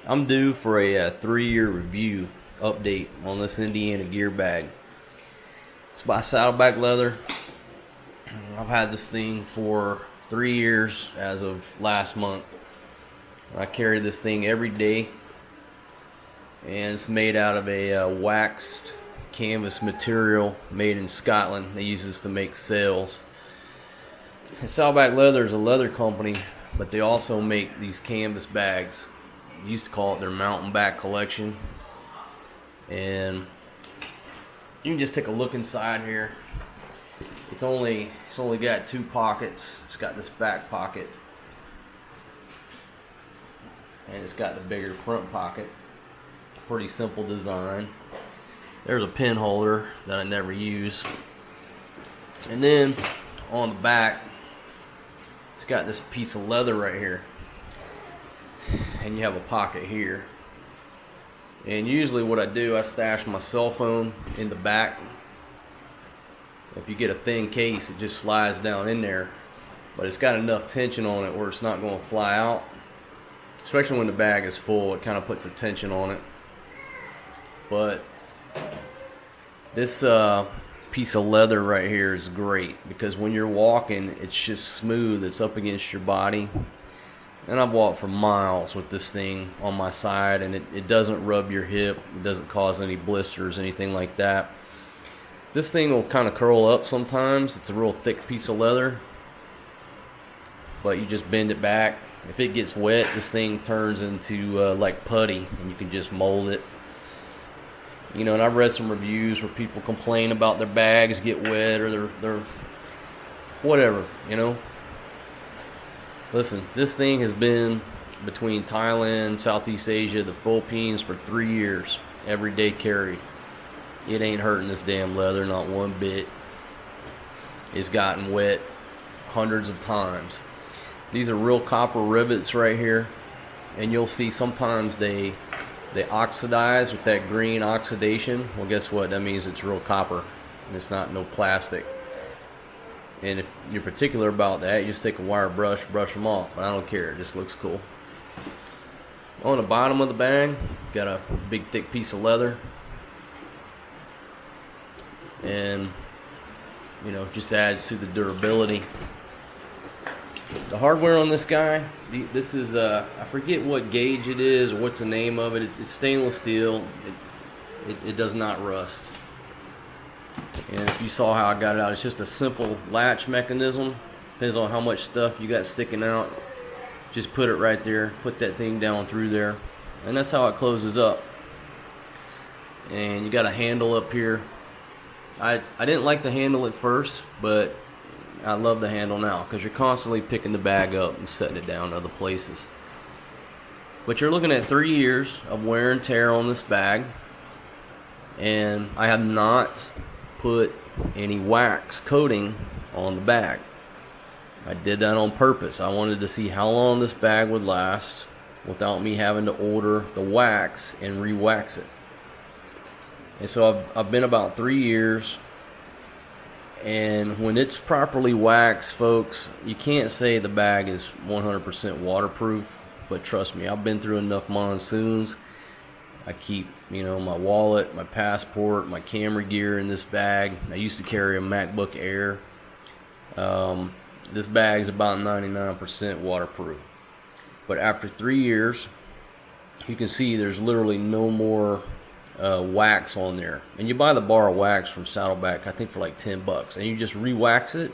I'm due for a 3-year review update on this Indiana gear bag. It's by Saddleback leather. I've had this thing for 3 years as of last month. I carry this thing every day, and it's made out of a waxed canvas material made in Scotland. They use this to make sails. And Saddleback Leather is a leather company, but they also make these canvas bags. They used to call it their mountain back collection. And you can just take a look inside here. It's only got 2 pockets. It's got this back pocket, and it's got the bigger front pocket. Pretty simple design. There's a pen holder that I never use. And then on the back, it's got this piece of leather right here. And you have a pocket here. And usually what I do, I stash my cell phone in the back. If you get a thin case, it just slides down in there. But it's got enough tension on it where it's not going to fly out. Especially when the bag is full, it kind of puts a tension on it. But this piece of leather right here is great because when you're walking, it's just smooth. It's up against your body. And I've walked for miles with this thing on my side, and it doesn't rub your hip. It doesn't cause any blisters, anything like that. This thing will kind of curl up sometimes. It's a real thick piece of leather, but you just bend it back. If it gets wet, this thing turns into like putty, and you can just mold it. You know, and I've read some reviews where people complain about their bags get wet or their whatever, you know. Listen, this thing has been between Thailand, Southeast Asia, the Philippines for 3 years. Everyday carry. It ain't hurting this damn leather, not one bit. It's gotten wet hundreds of times. These are real copper rivets right here. And you'll see sometimes they oxidize with that green oxidation. Well, guess what? That means it's real copper. And it's not no plastic. And if you're particular about that, you just take a wire brush them off. But I don't care. It just looks cool. On the bottom of the bag, got a big thick piece of leather. And, you know, just adds to the durability. The hardware on this guy, this is, I forget what gauge it is or what's the name of it. It's stainless steel. It does not rust. And if you saw how I got it out, it's just a simple latch mechanism. Depends on how much stuff you got sticking out. Just put it right there. Put that thing down through there. And that's how it closes up. And you got a handle up here. I didn't like the handle at first, but I love the handle now because you're constantly picking the bag up and setting it down other places. But you're looking at 3 years of wear and tear on this bag. And I have not put any wax coating on the bag. I did that on purpose. I wanted to see how long this bag would last without me having to order the wax and re-wax it. And so I've been about 3 years, and when it's properly waxed, folks, you can't say the bag is 100% waterproof, but trust me, I've been through enough monsoons. I keep, you know, my wallet, my passport, my camera gear in this bag. I used to carry a MacBook Air. This bag is about 99% waterproof. But after 3 years, you can see there's literally no more wax on there. And you buy the bar of wax from Saddleback, I think for like $10, and you just re-wax it.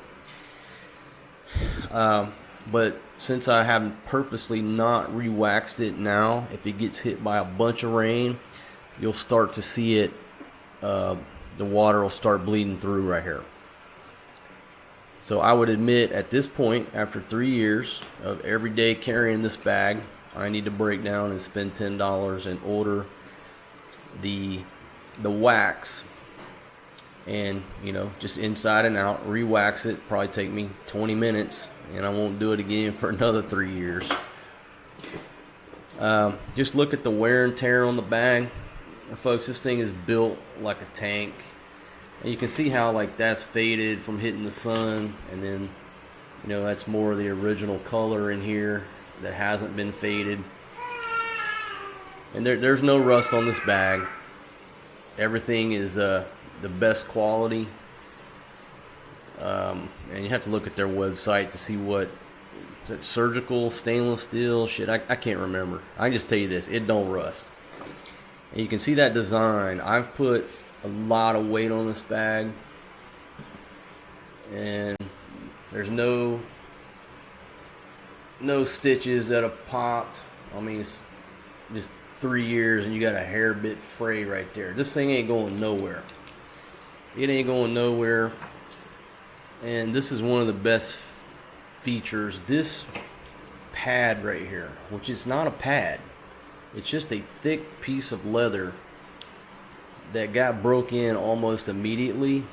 But since I haven't purposely not re-waxed it now, if it gets hit by a bunch of rain, you'll start to see it, the water will start bleeding through right here. So I would admit at this point, after 3 years of every day carrying this bag, I need to break down and spend $10 and order the wax. And, you know, just inside and out, re-wax it. Probably take me 20 minutes, and I won't do it again for another 3 years. Just look at the wear and tear on the bag. And folks, this thing is built like a tank. And you can see how, like, that's faded from hitting the sun. And then, you know, that's more of the original color in here that hasn't been faded. And there's no rust on this bag. Everything is the best quality. And you have to look at their website to see what is that, surgical stainless steel shit. I can't remember. I can just tell you this: it don't rust. And you can see that design. I've put a lot of weight on this bag, and there's no stitches that have popped. I mean, it's just 3 years and you got a hair bit fray right there. This thing ain't going nowhere. It ain't going nowhere. And this is one of the best features. This pad right here, which is not a pad, it's just a thick piece of leather that got broke in almost immediately.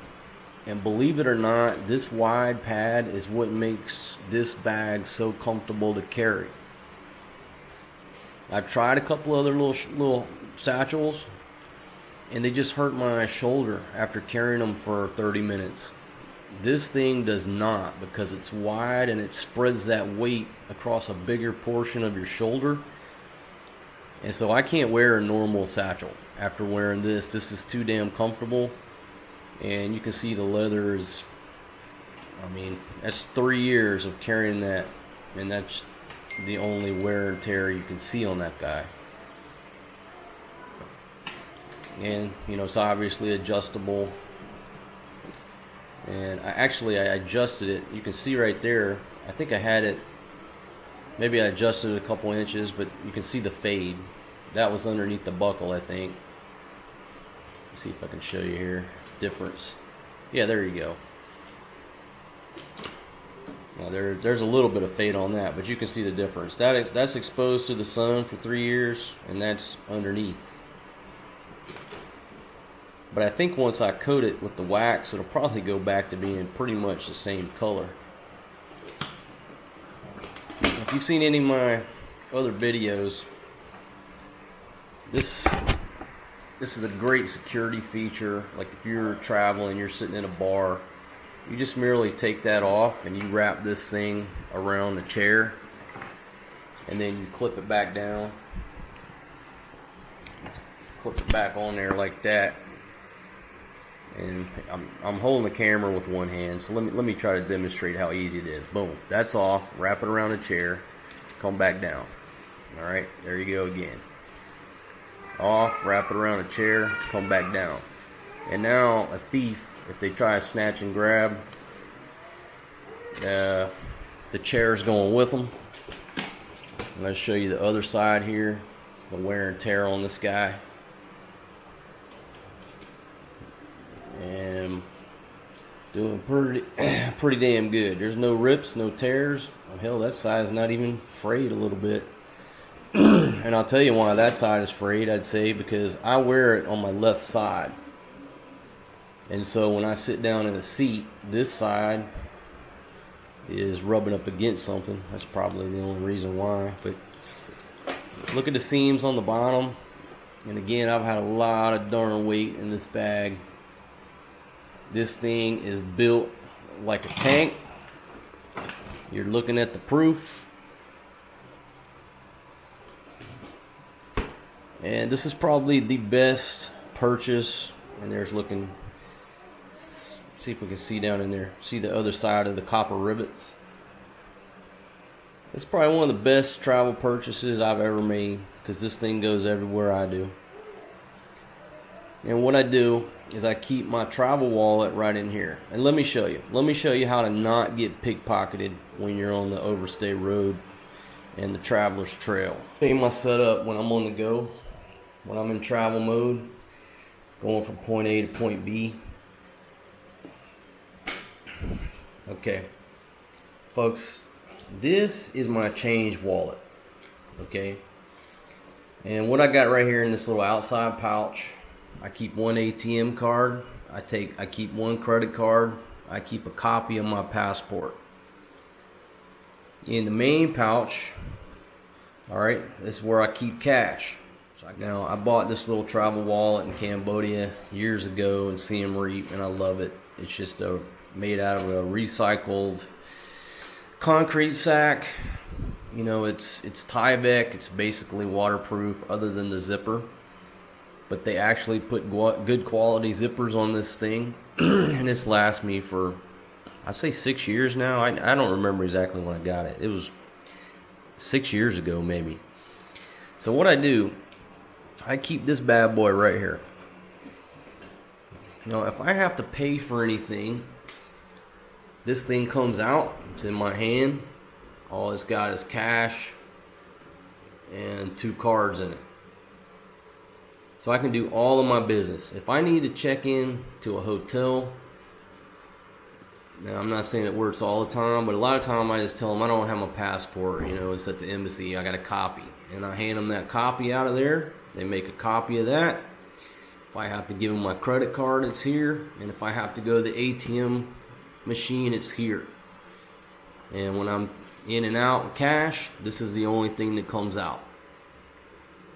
And believe it or not, this wide pad is what makes this bag so comfortable to carry. I've tried a couple other little satchels, and they just hurt my shoulder after carrying them for 30 minutes. This thing does not, because it's wide and it spreads that weight across a bigger portion of your shoulder. And so I can't wear a normal satchel after wearing this. This is too damn comfortable. And you can see the leather is, I mean, that's 3 years of carrying that, and that's the only wear and tear you can see on that guy. And you know, it's obviously adjustable, and I adjusted it. You can see right there, I think I had it, maybe I adjusted it a couple inches, but you can see the fade. That was underneath the buckle, I think. Let's see if I can show you here difference. Yeah, there you go. Now there's a little bit of fade on that, but you can see the difference. That's exposed to the sun for 3 years, and that's underneath. But I think once I coat it with the wax, it'll probably go back to being pretty much the same color. If you've seen any of my other videos, this is a great security feature. Like if you're traveling, you're sitting in a bar, you just merely take that off and you wrap this thing around the chair, and then you clip it back down. Just clip it back on there like that. And I'm holding the camera with one hand, so let me try to demonstrate how easy it is. Boom, that's off. Wrap it around the chair, come back down. All right, there you go again. Off, wrap it around the chair, come back down. And now a thief, if they try to snatch and grab, the chair's going with them. And I'll show you the other side here, the wear and tear on this guy. And doing pretty damn good. There's no rips, no tears. Hell, that side's not even frayed a little bit. And I'll tell you why that side is frayed, I'd say, because I wear it on my left side. And so when I sit down in the seat, this side is rubbing up against something. That's probably the only reason why. But look at the seams on the bottom. And again, I've had a lot of darn weight in this bag. This thing is built like a tank. You're looking at the proof. And this is probably the best purchase. And there's looking, see if we can see down in there, see the other side of the copper rivets. It's probably one of the best travel purchases I've ever made, because this thing goes everywhere I do. And what I do is I keep my travel wallet right in here. And let me show you. Let me show you how to not get pickpocketed when you're on the overstay road and the traveler's trail. Show you my setup when I'm on the go, when I'm in travel mode, going from point A to point B. Okay, folks, this is my change wallet. Okay, and what I got right here in this little outside pouch, I keep one ATM card, I keep one credit card, I keep a copy of my passport. In the main pouch, all right, this is where I keep cash. So now I bought this little travel wallet in Cambodia years ago in Siem Reap, and I love it. It's just made out of a recycled concrete sack, You know, it's Tyvek. It's basically waterproof other than the zipper. But they actually put good quality zippers on this thing. And it's lasted me for, I'd say 6 years now. I don't remember exactly when I got it. It was 6 years ago maybe. So what I do, I keep this bad boy right here. Now, if I have to pay for anything, this thing comes out. It's in my hand. All it's got is cash and 2 cards in it. So I can do all of my business. If I need to check in to a hotel, now I'm not saying it works all the time, but a lot of time I just tell them I don't have my passport. You know, it's at the embassy. I got a copy. And I hand them that copy out of there. They make a copy of that. If I have to give them my credit card, it's here. And if I have to go to the ATM machine, it's here. And when I'm in and out cash, this is the only thing that comes out.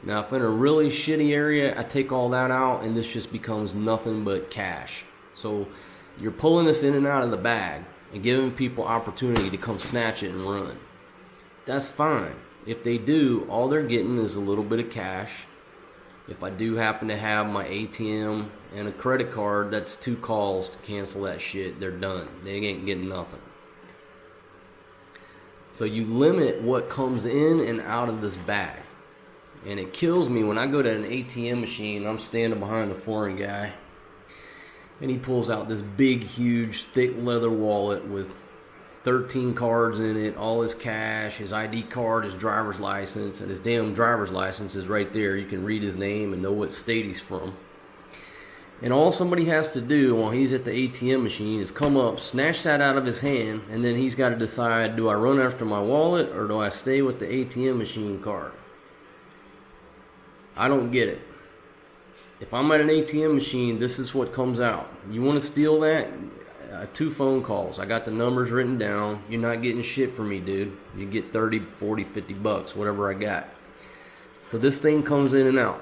Now, if in a really shitty area, I take all that out and this just becomes nothing but cash. So you're pulling this in and out of the bag and giving people opportunity to come snatch it and run. That's fine. If they do, all they're getting is a little bit of cash. If I do happen to have my ATM and a credit card, that's 2 calls to cancel that shit. They're done. They ain't getting nothing. So you limit what comes in and out of this bag. And it kills me when I go to an ATM machine. I'm standing behind a foreign guy, and he pulls out this big, huge, thick leather wallet with 13 cards in it, all his cash, his ID card, his driver's license, and his damn driver's license is right there. You can read his name and know what state he's from. And all somebody has to do while he's at the ATM machine is come up, snatch that out of his hand, and then he's got to decide, do I run after my wallet or do I stay with the ATM machine card? I don't get it. If I'm at an ATM machine, this is what comes out. You want to steal that? 2 phone calls. I got the numbers written down. You're not getting shit from me, dude. You get 30, 40, 50 bucks, whatever I got. So this thing comes in and out.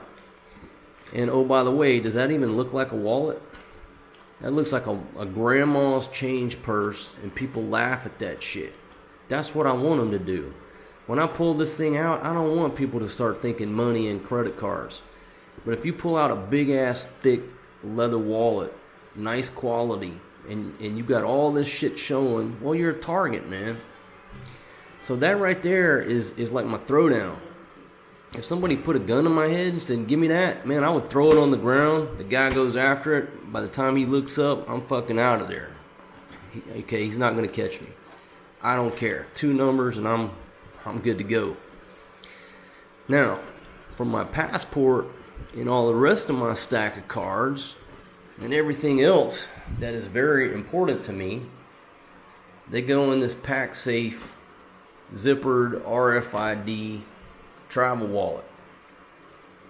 And oh, by the way, does that even look like a wallet? That looks like a grandma's change purse, and people laugh at that shit. That's what I want them to do. When I pull this thing out, I don't want people to start thinking money and credit cards. But if you pull out a big-ass, thick leather wallet, nice quality, and you got all this shit showing, well, you're a target, man. So that right there is like my throwdown. If somebody put a gun in my head and said, give me that, man, I would throw it on the ground. The guy goes after it. By the time he looks up, I'm fucking out of there. He's not going to catch me. I don't care. 2 numbers and I'm good to go. Now, for my passport and all the rest of my stack of cards and everything else that is very important to me, they go in this pack safe, zippered RFID travel wallet.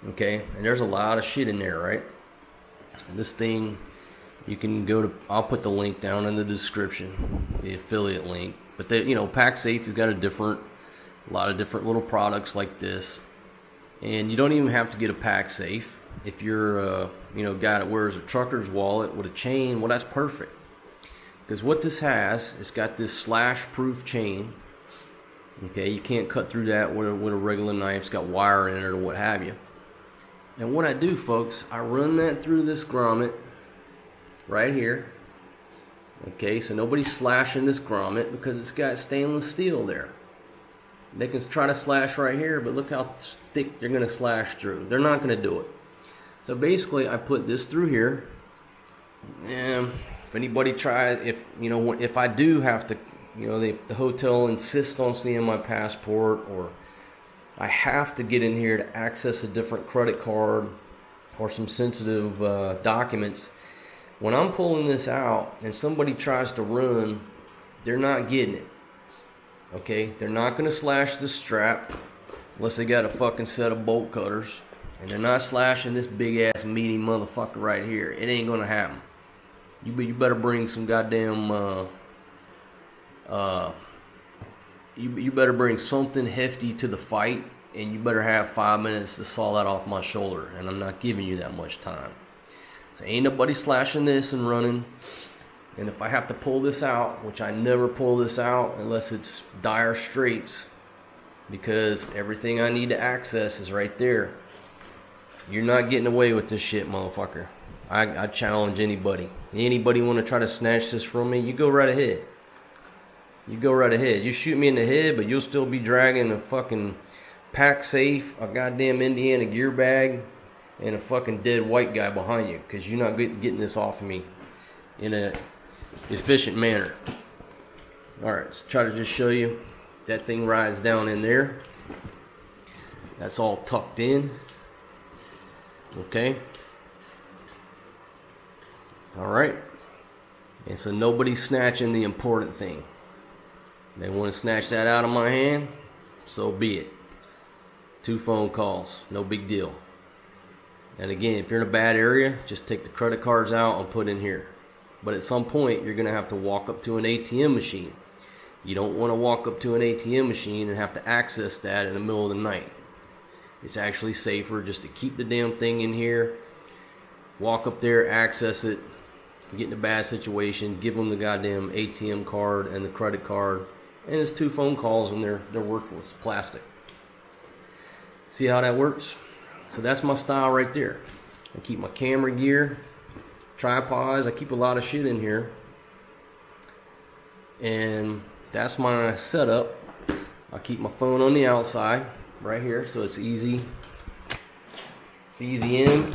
Okay, and there's a lot of shit in there, right? And this thing, you can go to, I'll put the link down in the description, the affiliate link. But they, PackSafe has got a lot of different little products like this. And you don't even have to get a PackSafe. If you're a guy that wears a trucker's wallet with a chain, well, that's perfect. Because what this has, it's got this slash-proof chain. Okay, you can't cut through that with a regular knife. It's got wire in it or what have you. And what I do, folks, I run that through this grommet right here. Okay, so nobody's slashing this grommet because it's got stainless steel there. They can try to slash right here, but look how thick they're going to slash through. They're not going to do it. So basically, I put this through here. And if anybody tries, if I do have to, the hotel insists on seeing my passport, or I have to get in here to access a different credit card or some sensitive documents. When I'm pulling this out and somebody tries to run, they're not getting it. Okay, they're not going to slash the strap unless they got a fucking set of bolt cutters. And they're not slashing this big ass meaty motherfucker right here. It ain't going to happen. You better bring some goddamn, you better bring something hefty to the fight. And you better have 5 minutes to saw that off my shoulder. And I'm not giving you that much time. So ain't nobody slashing this and running. And if I have to pull this out, which I never pull this out unless it's dire straits, because everything I need to access is right there. You're not getting away with this shit, motherfucker. I challenge anybody. Anybody want to try to snatch this from me, you go right ahead. You go right ahead. You shoot me in the head, but you'll still be dragging a fucking pack safe, a goddamn Indiana gear bag, and a fucking dead white guy behind you, because you're not getting this off of me in a efficient manner. Alright, let's try to just show you. That thing rides down in there. That's all tucked in. Okay. Alright. And so nobody's snatching the important thing. They want to snatch that out of my hand, so be it. 2 phone calls, no big deal. And again, if you're in a bad area, just take the credit cards out and put in here. But at some point, you're going to have to walk up to an ATM machine. You don't want to walk up to an ATM machine and have to access that in the middle of the night. It's actually safer just to keep the damn thing in here, walk up there, access it, get in a bad situation, give them the goddamn ATM card and the credit card, and it's 2 phone calls and they're worthless, plastic. See how that works? So that's my style right there. I keep my camera gear, tripods, I keep a lot of shit in here, and that's my setup. I keep my phone on the outside right here, so it's easy. It's easy in,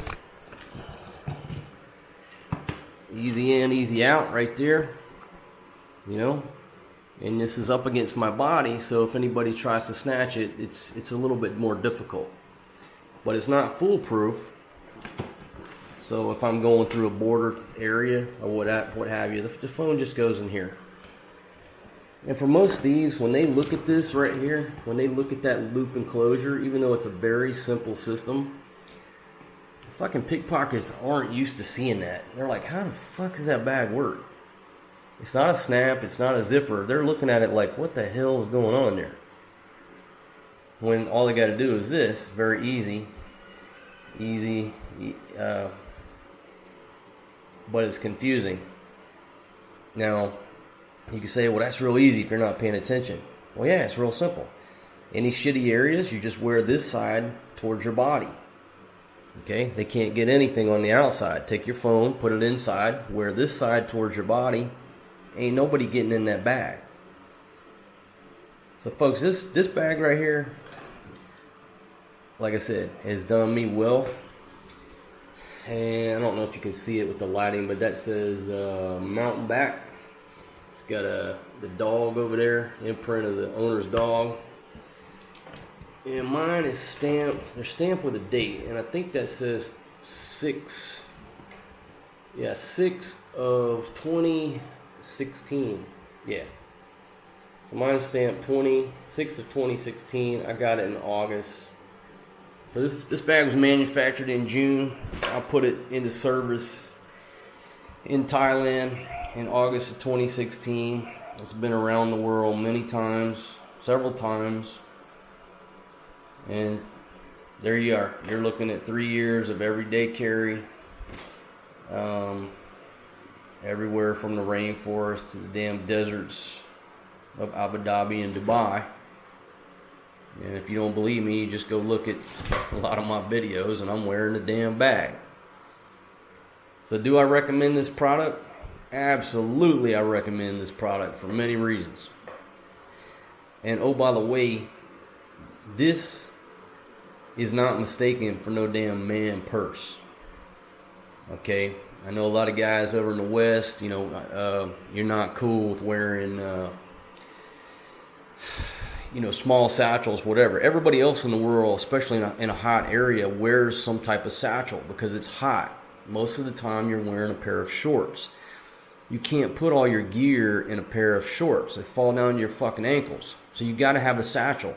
easy out right there, you know. And this is up against my body, so if anybody tries to snatch it, it's a little bit more difficult. But it's not foolproof. So if I'm going through a border area or what have you, the phone just goes in here. And for most thieves, when they look at this right here, when they look at that loop enclosure, even though it's a very simple system, fucking pickpockets aren't used to seeing that. They're like, how the fuck does that bag work? It's not a snap, it's not a zipper. They're looking at it like, what the hell is going on there? When all they got to do is this, very easy, but it's confusing. Now, you can say, well, that's real easy if you're not paying attention. Well, yeah, it's real simple. Any shitty areas, you just wear this side towards your body. Okay, they can't get anything on the outside. Take your phone, put it inside, wear this side towards your body. Ain't nobody getting in that bag. So folks, this bag right here, like I said, has done me well. And I don't know if you can see it with the lighting, but that says Mountain Back. It's got the dog over there, imprint of the owner's dog. And mine is stamped, they're stamped with a date, and I think that says 6 of 2016. Yeah. So mine's stamped 6 of 2016. I got it in August. So this bag was manufactured in June. I put it into service in Thailand in August of 2016. It's been around the world many times, several times. And there you are. You're looking at 3 years of everyday carry. Everywhere from the rainforest to the damn deserts of Abu Dhabi and Dubai. And if you don't believe me, you just go look at a lot of my videos and I'm wearing the damn bag. So do I recommend this product? Absolutely, I recommend this product for many reasons. And oh, by the way, this is not mistaken for no damn man purse. Okay? I know a lot of guys over in the West, you know, you're not cool with wearing, small satchels, whatever. Everybody else in the world, especially in a hot area, wears some type of satchel because it's hot. Most of the time you're wearing a pair of shorts. You can't put all your gear in a pair of shorts. They fall down to your fucking ankles. So you got to have a satchel.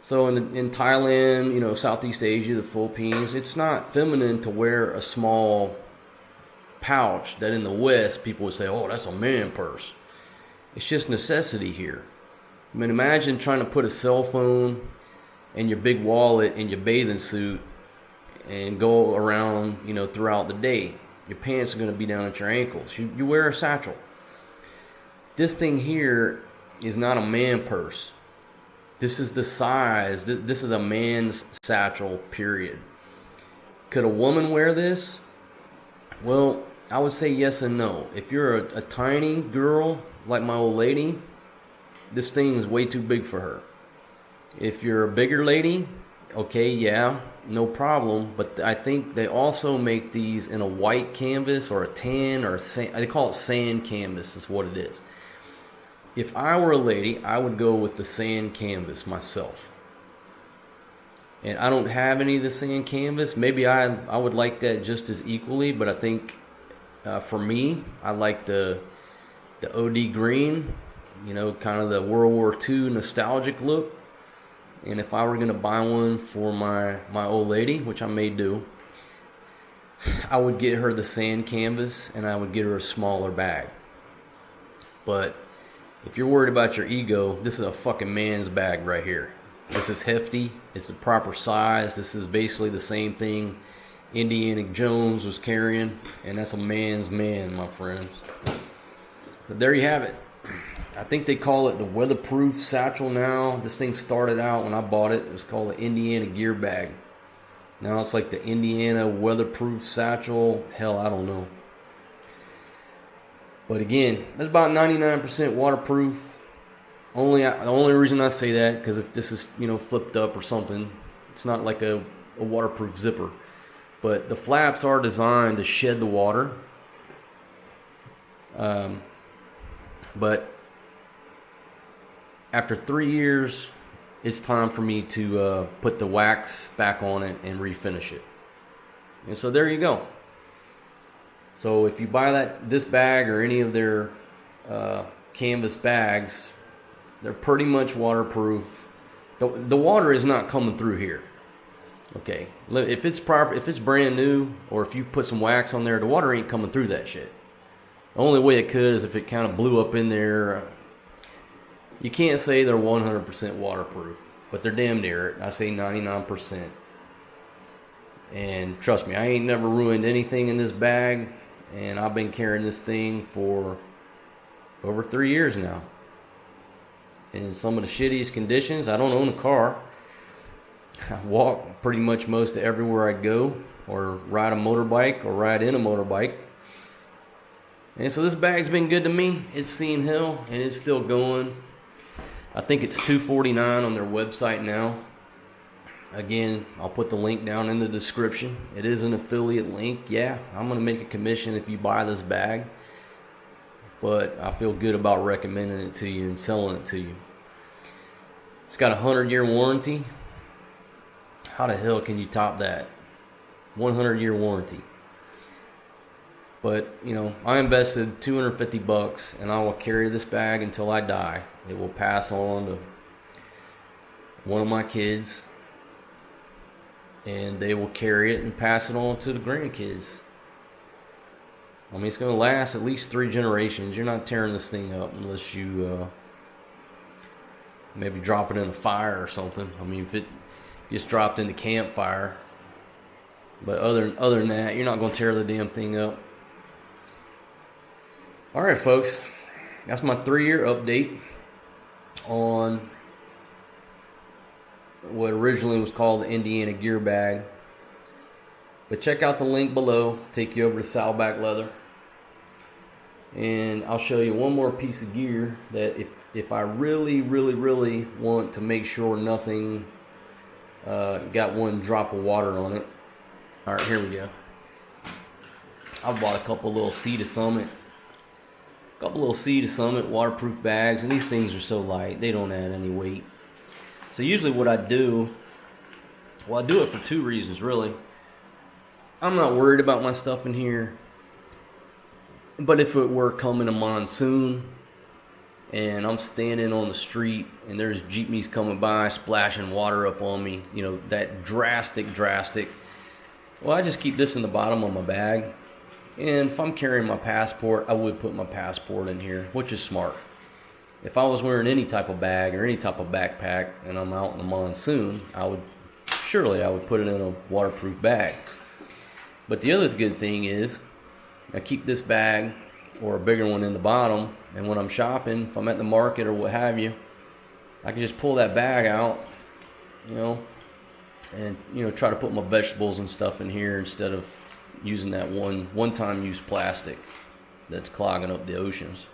So in Thailand, Southeast Asia, the Philippines, it's not feminine to wear a small pouch that in the West people would say, oh, that's a man purse. It's just necessity here. I mean, imagine trying to put a cell phone and your big wallet in your bathing suit and go around, throughout the day. Your pants are going to be down at your ankles. You wear a satchel. This thing here is not a man purse. This is the size. This is a man's satchel, period. Could a woman wear this? Well, I would say yes and no. If you're a tiny girl like my old lady, this thing is way too big for her. If you're a bigger lady, okay, yeah, no problem. But I think they also make these in a white canvas or a tan or a sand. They call it sand canvas is what it is. If I were a lady, I would go with the sand canvas myself. And I don't have any of the sand canvas. Maybe I would like that just as equally, but I think for me, I like the OD green, kind of the World War II nostalgic look. And if I were going to buy one for my old lady, which I may do, I would get her the sand canvas and I would get her a smaller bag. But if you're worried about your ego, this is a fucking man's bag right here. This is hefty. It's the proper size. This is basically the same thing Indiana Jones was carrying, and that's a man's man, my friends. But there you have it. I think they call it the Weatherproof Satchel now. This thing started out when I bought it. It was called the Indiana Gear Bag. Now it's like the Indiana Weatherproof Satchel. Hell, I don't know. But again, it's about 99% waterproof. The only reason I say that, because if this is, flipped up or something, it's not like a waterproof zipper. But the flaps are designed to shed the water. But after 3 years, it's time for me to put the wax back on it and refinish it. And so there you go. So if you buy this bag or any of their canvas bags, they're pretty much waterproof. The water is not coming through here. Okay, if it's proper, if it's brand new, or if you put some wax on there, the water ain't coming through that shit. The only way it could is if it kind of blew up in there. You can't say they're 100% waterproof, but they're damn near it. I say 99%. And trust me, I ain't never ruined anything in this bag, and I've been carrying this thing for over 3 years now. In some of the shittiest conditions. I don't own a car. I walk pretty much most of everywhere I go, or ride a motorbike, or ride in a motorbike. And so this bag's been good to me. It's seen hell, and it's still going. I think it's $249 on their website now. Again, I'll put the link down in the description. It is an affiliate link. Yeah, I'm going to make a commission if you buy this bag. But I feel good about recommending it to you and selling it to you. It's got a 100-year warranty. How the hell can you top that? 100-year warranty. But, I invested $250 and I will carry this bag until I die. It will pass on to one of my kids, and they will carry it and pass it on to the grandkids. I mean, it's going to last at least 3 generations. You're not tearing this thing up unless you maybe drop it in a fire or something. I mean, if it just dropped in the campfire. But other than that, you're not going to tear the damn thing up. All right, folks. That's my 3-year update on what originally was called the Indiana Gear Bag. But check out the link below. Take you over to Saddleback Leather. And I'll show you one more piece of gear that if I really, really, really want to make sure nothing got one drop of water on it. All right, here we go. I bought a couple little Sea to Summit waterproof bags, and these things are so light, they don't add any weight. So usually what I do, I do it for 2 reasons, really. I'm not worried about my stuff in here. But if it were coming a monsoon and I'm standing on the street and there's jeepneys coming by splashing water up on me, that drastic. Well, I just keep this in the bottom of my bag. And if I'm carrying my passport, I would put my passport in here, which is smart. If I was wearing any type of bag or any type of backpack and I'm out in the monsoon, I would put it in a waterproof bag. But the other good thing is, I keep this bag or a bigger one in the bottom, and when I'm shopping, if I'm at the market or what have you, I can just pull that bag out, you know, and, you know, try to put my vegetables and stuff in here instead of using that one-time use plastic that's clogging up the oceans.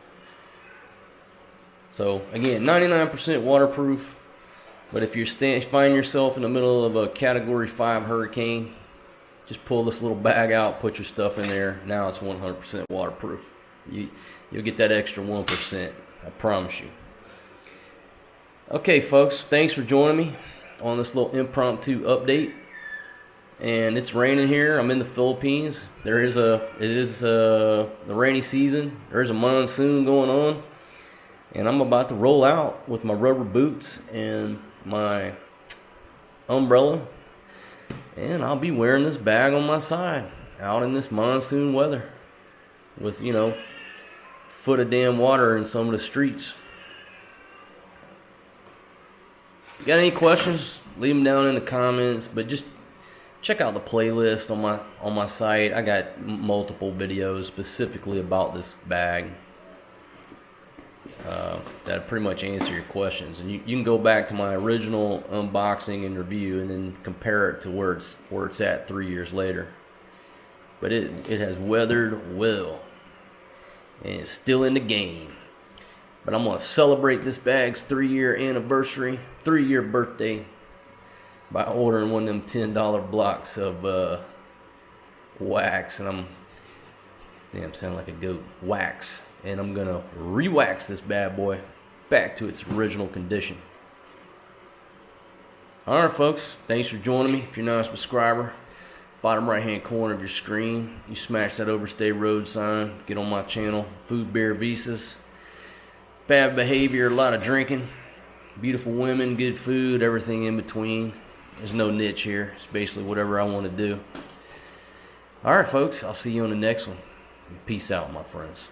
So again, 99% waterproof. But if you find yourself in the middle of a Category 5 hurricane, just pull this little bag out, put your stuff in there. Now it's 100% waterproof. You'll get that extra 1%. I promise you. Okay, folks, thanks for joining me on this little impromptu update. And it's raining here. I'm in the Philippines. It is the rainy season. There's a monsoon going on. And I'm about to roll out with my rubber boots and my umbrella. And I'll be wearing this bag on my side out in this monsoon weather with, you know, foot of damn water in some of the streets. If you got any questions, leave them down in the comments. But just check out the playlist on my site. I got multiple videos specifically about this bag that pretty much answer your questions. And you can go back to my original unboxing and review and then compare it to where it's at 3 years later. But it has weathered well and it's still in the game. But I'm going to celebrate this bag's 3-year anniversary, 3-year birthday, by ordering one of them $10 blocks of wax. And I'm sounding like a goat. Wax. And I'm going to re-wax this bad boy back to its original condition. Alright, folks. Thanks for joining me. If you're not a subscriber, bottom right-hand corner of your screen, you smash that Overstay Road sign. Get on my channel. Food, beer, visas. Bad behavior, a lot of drinking. Beautiful women, good food, everything in between. There's no niche here. It's basically whatever I want to do. Alright, folks. I'll see you on the next one. Peace out, my friends.